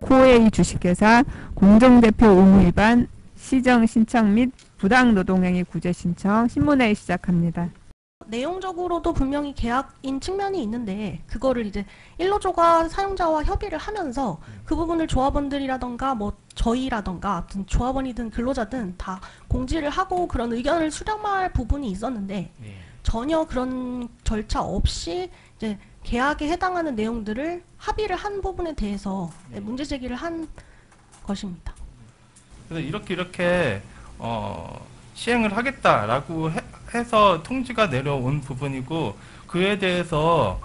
코웨이 주식회사 공정대표 의무 위반 시정 신청 및 부당노동행위 구제 신청 신문회의 시작합니다. 내용적으로도 분명히 계약인 측면이 있는데 그거를 이제 일노조가 사용자와 협의를 하면서 그 부분을 조합원들이라던가 뭐 저희라던가 아무튼 조합원이든 근로자든 다 공지를 하고 그런 의견을 수렴할 부분이 있었는데 전혀 그런 절차 없이 이제 계약에 해당하는 내용들을 합의를 한 부분에 대해서 문제 제기를 한 것입니다. 그래서 이렇게 시행을 하겠다라고 해서 통지가 내려온 부분이고 그에 대해서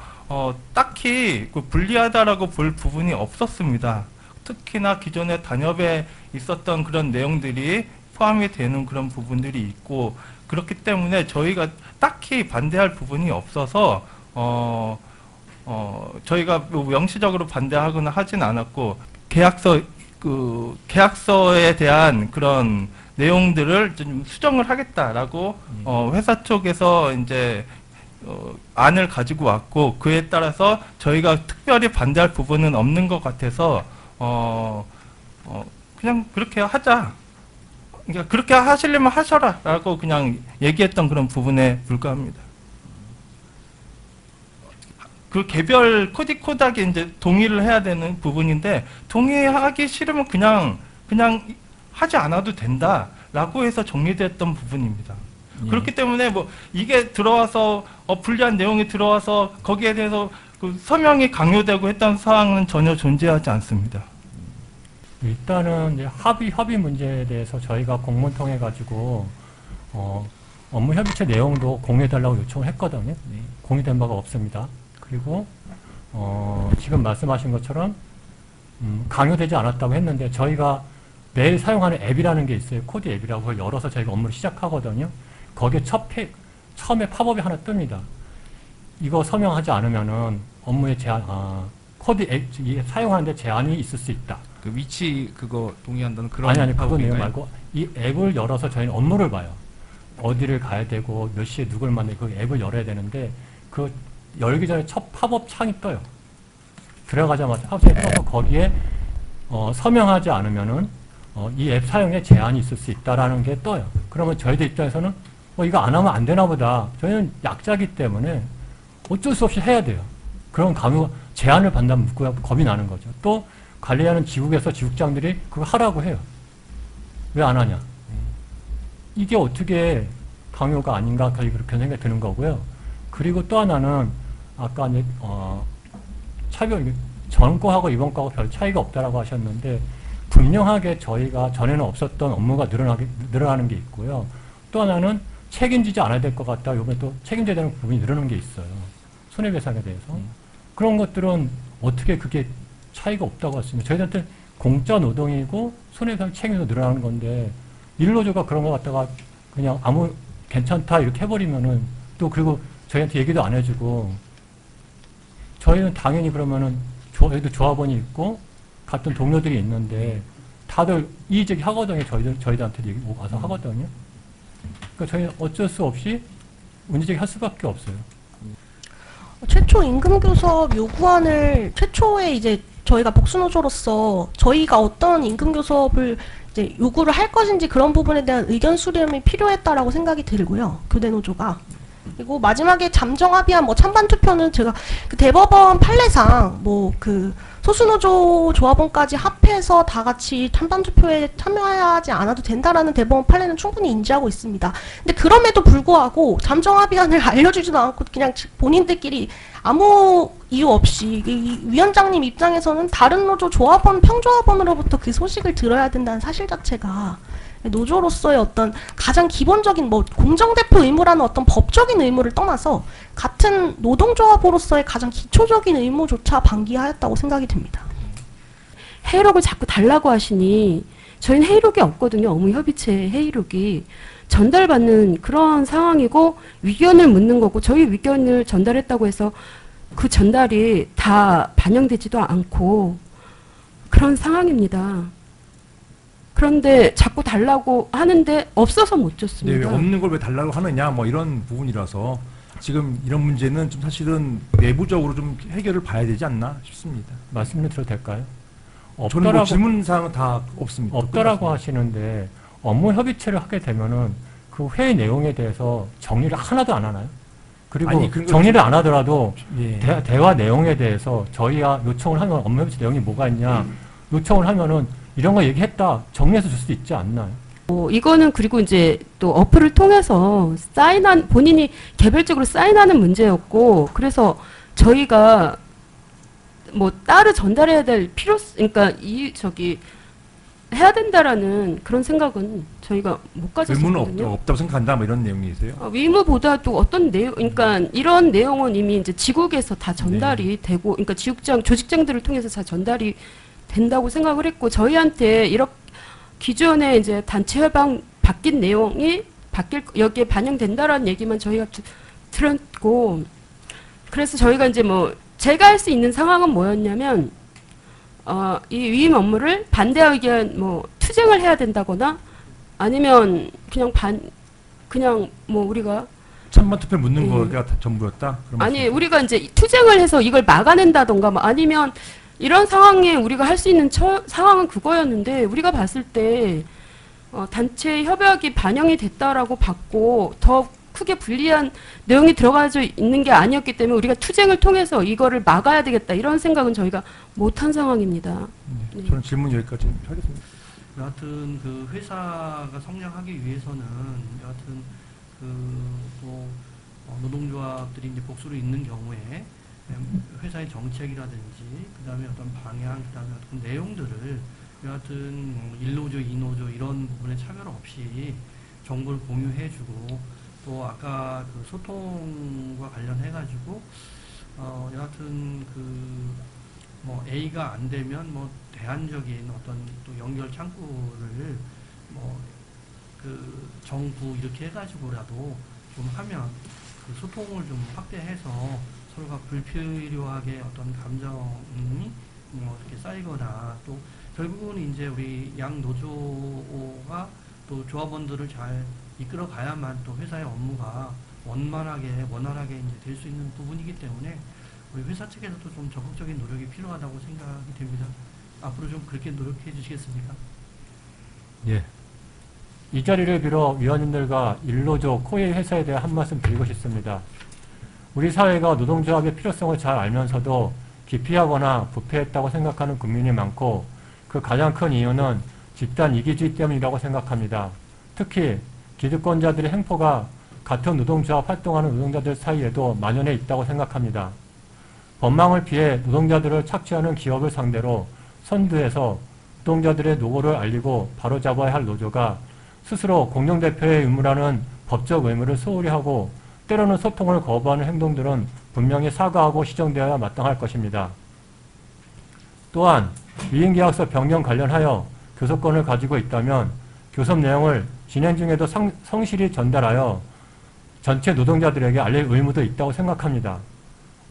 딱히 불리하다라고 볼 부분이 없었습니다. 특히나 기존의 단협에 있었던 그런 내용들이 포함이 되는 그런 부분들이 있고 그렇기 때문에 저희가 딱히 반대할 부분이 없어서 저희가 명시적으로 반대하거나 하진 않았고 계약서에 대한 그런 내용들을 좀 수정을 하겠다라고 회사 쪽에서 이제 안을 가지고 왔고 그에 따라서 저희가 특별히 반대할 부분은 없는 것 같아서 그냥 그렇게 하자. 그러니까 그렇게 하시려면 하셔라라고 그냥 얘기했던 그런 부분에 불과합니다. 그 개별 코디코닥에 이제 동의를 해야 되는 부분인데 동의하기 싫으면 그냥 하지 않아도 된다라고 해서 정리됐던 부분입니다. 그렇기 때문에 뭐 이게 들어와서 불리한 내용이 들어와서 거기에 대해서 그 서명이 강요되고 했던 사항은 전혀 존재하지 않습니다. 일단은 이제 합의 문제에 대해서 저희가 공문 통해 가지고 업무 협의체 내용도 공유해달라고 요청을 했거든요. 공유된 바가 없습니다. 그리고 지금 말씀하신 것처럼 강요되지 않았다고 했는데 저희가 매일 사용하는 앱이라는 게 있어요. 코드 앱이라고 그걸 열어서 저희가 업무를 시작하거든요. 거기에 처음에 팝업이 하나 뜹니다. 이거 서명하지 않으면은 업무에 제한, 코드 앱 사용하는데 제한이 있을 수 있다. 그 위치 그거 동의한다는 그런 아니 그거 내용 말고 이 앱을 열어서 저희는 업무를 봐요. 어디를 가야 되고 몇 시에 누굴 만나고 그 앱을 열어야 되는데 그 열기 전에 첫 팝업 창이 떠요. 들어가자마자 팝업 창이 떠서 거기에 서명하지 않으면은 이 앱 사용에 제한이 있을 수 있다라는 게 떠요. 그러면 저희들 입장에서는 이거 안 하면 안 되나 보다. 저희는 약자기 때문에 어쩔 수 없이 해야 돼요. 그런 제한을 받는다면 묻고야 겁이 나는 거죠. 또 관리하는 지국에서 지국장들이 그거 하라고 해요. 왜 안 하냐. 이게 어떻게 강요가 아닌가 그렇게 생각이 드는 거고요. 그리고 또 하나는 아까 이제 차별 전 거하고 이번 거하고 별 차이가 없다라고 하셨는데 분명하게 저희가 전에는 없었던 업무가 늘어나는 게 있고요. 또 하나는 책임지지 않아야 될 것 같다. 이번에 또 책임져야 되는 부분이 늘어나는 게 있어요. 손해배상에 대해서. 그런 것들은 어떻게 그게 차이가 없다고 했습니다. 저희한테 공짜 노동이고 손해배상 책임도 늘어나는 건데 일노조가 그런 거 갖다가 그냥 괜찮다 이렇게 해버리면은 또 그리고 저희한테 얘기도 안 해주고 저희는 당연히 그러면은 저희도 조합원이 있고 같은 동료들이 있는데 다들 이의제기 하거든요. 저희들한테 와서 하거든요. 그러니까 저희는 어쩔 수 없이 문제제기 할 수밖에 없어요. 최초 임금교섭 요구안을 최초에 이제 저희가 복수노조로서 저희가 어떤 임금교섭을 이제 요구를 할 것인지 그런 부분에 대한 의견 수렴이 필요했다라고 생각이 들고요. 교대노조가. 그리고 마지막에 잠정 합의안 찬반 투표는 제가 그 대법원 판례상 그 소수노조 조합원까지 합해서 다 같이 찬반 투표에 참여하지 않아도 된다라는 대법원 판례는 충분히 인지하고 있습니다. 근데 그럼에도 불구하고 잠정 합의안을 알려주지도 않고 그냥 본인들끼리 아무 이유 없이 이 위원장님 입장에서는 다른 노조 조합원 평조합원으로부터 그 소식을 들어야 된다는 사실 자체가 노조로서의 어떤 가장 기본적인 공정대표 의무라는 어떤 법적인 의무를 떠나서 같은 노동조합으로서의 가장 기초적인 의무조차 방기하였다고 생각이 듭니다. 회의록을 자꾸 달라고 하시니 저희는 회의록이 없거든요. 업무협의체 회의록이. 전달받는 그런 상황이고 위견을 묻는 거고 저희 위견을 전달했다고 해서 그 전달이 다 반영되지도 않고 그런 상황입니다. 그런데 자꾸 달라고 하는데 없어서 못 줬습니다. 네, 왜 없는 걸 왜 달라고 하느냐 이런 부분이라서 지금 이런 문제는 좀 사실은 내부적으로 좀 해결을 봐야 되지 않나 싶습니다. 말씀을 드려도 될까요? 저는 뭐 없더라고, 질문사항은 다 없습니다. 없더라고 끝났습니다. 하시는데 업무 협의체를 하게 되면은 그 회의 내용에 대해서 정리를 하나도 안 하나요? 그리고 아니, 그건 정리를 안 하더라도 예. 대화 내용에 대해서 저희가 요청을 하면 업무 협의체 내용이 뭐가 있냐 요청을 하면은 이런 거 얘기했다 정리해서 줄 수 있지 않나요? 이거는 그리고 이제 또 어플을 통해서 본인이 개별적으로 사인하는 문제였고, 그래서 저희가 뭐 따로 전달해야 될 그러니까 해야 된다라는 그런 생각은 저희가 못 의무는 가졌거든요. 없다고 생각한다, 뭐 이런 내용이세요? 의무보다도 어떤 내용, 그러니까 이런 내용은 이미 이제 지국에서 다 전달이 되고, 그러니까 조직장들을 통해서 다 전달이 된다고 생각을 했고, 저희한테 이렇게 기존에 이제 단체 협약 바뀐 내용이 여기에 반영된다라는 얘기만 저희가 들었고, 그래서 저희가 이제 뭐 제가 할 수 있는 상황은 뭐였냐면, 이 위임 업무를 반대 의견 뭐 투쟁을 해야 된다거나 아니면 그냥 뭐 우리가 찬반 투표 묻는 거가 다 전부였다? 그런 아니 말씀이세요? 우리가 이제 투쟁을 해서 이걸 막아낸다던가 뭐 아니면 이런 상황에 우리가 할 수 있는 상황은 그거였는데, 우리가 봤을 때 단체 협약이 반영이 됐다라고 봤고 더 크게 불리한 내용이 들어가져 있는 게 아니었기 때문에 우리가 투쟁을 통해서 이거를 막아야 되겠다 이런 생각은 저희가 못한 상황입니다. 네, 저는 질문 여기까지 하겠습니다. 여하튼 그 회사가 성장하기 위해서는 여하튼 그뭐 노동조합들이 이제 복수로 있는 경우에 회사의 정책이라든지 그다음에 어떤 방향, 그다음에 어떤 내용들을 여하튼 1노조, 2노조 이런 부분에 차별 없이 정보를 공유해주고, 또 아까 그 소통과 관련해가지고 여하튼 그 뭐 A가 안 되면 뭐 대안적인 어떤 또 연결 창구를 뭐 그 정부 이렇게 해가지고라도 좀 하면 그 소통을 좀 확대해서 서로가 불필요하게 어떤 감정이 뭐 이렇게 쌓이거나, 또 결국은 이제 우리 양 노조가 또 조합원들을 잘 이끌어 가야만 또 회사의 업무가 원활하게 이제 될 수 있는 부분이기 때문에 우리 회사 측에서도 좀 적극적인 노력이 필요하다고 생각이 됩니다. 앞으로 좀 그렇게 노력해 주시겠습니까? 예. 이 자리를 빌어 위원님들과 1노조 코웨이 회사에 대해 한 말씀 드리고 싶습니다. 우리 사회가 노동조합의 필요성을 잘 알면서도 기피하거나 부패했다고 생각하는 국민이 많고, 그 가장 큰 이유는 집단 이기주의 때문이라고 생각합니다. 특히 기득권자들의 행포가 같은 노동조합 활동하는 노동자들 사이에도 만연해 있다고 생각합니다. 법망을 피해 노동자들을 착취하는 기업을 상대로 선두에서 노동자들의 노고를 알리고 바로잡아야 할 노조가 스스로 공동대표의 의무라는 법적 의무를 소홀히 하고 때로는 소통을 거부하는 행동들은 분명히 사과하고 시정되어야 마땅할 것입니다. 또한 위임계약서 변경 관련하여 교섭권을 가지고 있다면 교섭 내용을 진행 중에도 성실히 전달하여 전체 노동자들에게 알릴 의무도 있다고 생각합니다.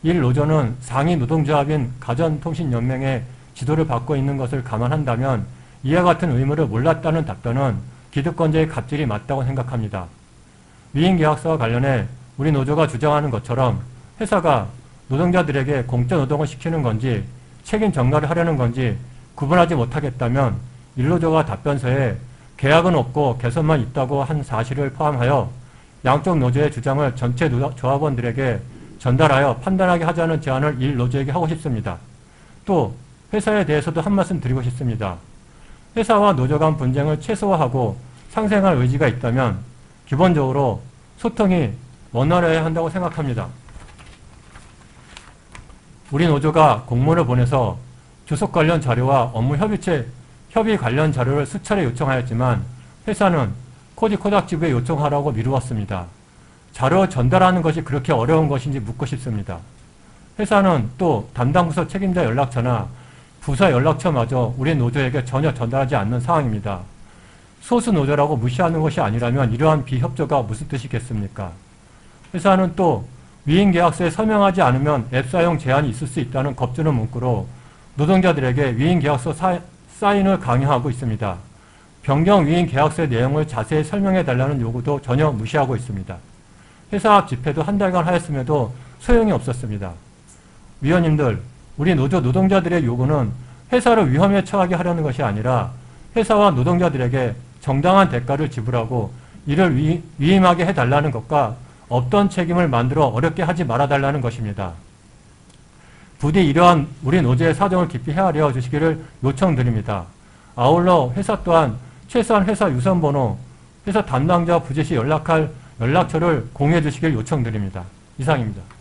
1노조는 상위 노동조합인 가전통신연맹의 지도를 받고 있는 것을 감안한다면 이와 같은 의무를 몰랐다는 답변은 기득권자의 갑질이 맞다고 생각합니다. 위임계약서와 관련해 우리 노조가 주장하는 것처럼 회사가 노동자들에게 공짜노동을 시키는 건지 책임 전가를 하려는 건지 구분하지 못하겠다면 1노조가 답변서에 계약은 없고 개선만 있다고 한 사실을 포함하여 양쪽 노조의 주장을 전체 조합원들에게 전달하여 판단하게 하자는 제안을 1노조에게 하고 싶습니다. 또 회사에 대해서도 한 말씀 드리고 싶습니다. 회사와 노조 간 분쟁을 최소화하고 상생할 의지가 있다면 기본적으로 소통이 원활해야 한다고 생각합니다. 우리 노조가 공문을 보내서 주속 관련 자료와 업무 협의 관련 자료를 수차례 요청하였지만 회사는 코닥지부에 요청하라고 미루었습니다. 자료 전달하는 것이 그렇게 어려운 것인지 묻고 싶습니다. 회사는 또 담당 부서 책임자 연락처나 부서 연락처마저 우리 노조에게 전혀 전달하지 않는 상황입니다. 소수 노조라고 무시하는 것이 아니라면 이러한 비협조가 무슨 뜻이겠습니까? 회사는 또 위임계약서에 서명하지 않으면 앱 사용 제한이 있을 수 있다는 겁주는 문구로 노동자들에게 위임계약서 사인을 강요하고 있습니다. 변경 위임계약서의 내용을 자세히 설명해달라는 요구도 전혀 무시하고 있습니다. 회사 앞 집회도 한 달간 하였음에도 소용이 없었습니다. 위원님들, 우리 노조 노동자들의 요구는 회사를 위험에 처하게 하려는 것이 아니라 회사와 노동자들에게 정당한 대가를 지불하고 이를 위임하게 해달라는 것과 없던 책임을 만들어 어렵게 하지 말아달라는 것입니다. 부디 이러한 우리 노조의 사정을 깊이 헤아려 주시기를 요청드립니다. 아울러 회사 또한 최소한 회사 유선번호, 회사 담당자와 부재시 연락할 연락처를 공유해 주시길 요청드립니다. 이상입니다.